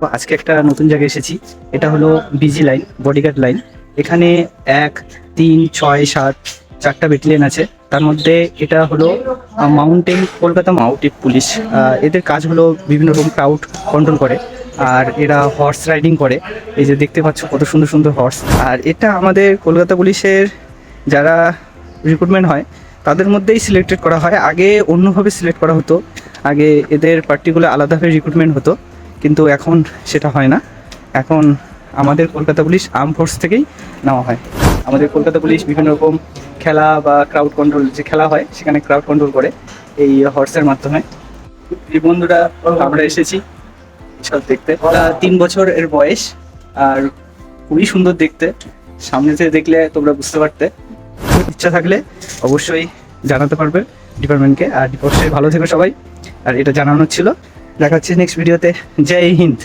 তো আজকে একটা নতুন জায়গায় এসেছি। এটা হলো বিজি লাইন, বডিগার্ড লাইন। এখানে 1, 3, 6, 7 চারটা ব্যাটালিয়ন আছে। তার মধ্যে এটা হলো মাউন্টেন কলকাতা মাউন্টেড পুলিশ। এদের কাজ হলো বিভিন্ন রকম ক্রাউড কন্ট্রোল করে, আর এরা হর্স রাইডিং করে। এই যে দেখতে পাচ্ছ কত সুন্দর সুন্দর হর্স। আর এটা আমাদের কলকাতা পুলিশের যারা রিক্রুটমেন্ট হয় তাদের মধ্যেই সিলেক্টেড করা হয়। আগে অন্যভাবে সিলেক্ট করা হতো, আগে এদের পার্টিকুলার আলাদাভাবে রিক্রুটমেন্ট হতো, কিন্তু এখন সেটা হয় না। এখন আমাদের কলকাতা পুলিশ আর্ম ফোর্স থেকেই নেওয়া হয়। আমাদের কলকাতা পুলিশ বিভিন্ন রকম খেলা বা ক্রাউড কন্ট্রোল যে খেলা হয় সেখানে ক্রাউড কন্ট্রোল করে এই হর্সের মাধ্যমে। এই বন্ধুরা আমরা এসেছি সব দেখতে। 3 বছর এর বয়স, আর খুবই সুন্দর দেখতে। সামনে থেকে দেখলে তোমরা বুঝতে পারতে। ইচ্ছা থাকলে অবশ্যই জানাতে পারবে ডিপার্টমেন্টকে। আর অবশ্যই ভালো থেকো সবাই। আর এটা জানানোর ছিল। দেখা হচ্ছে নেক্সট ভিডিওতে। জয় হিন্দ।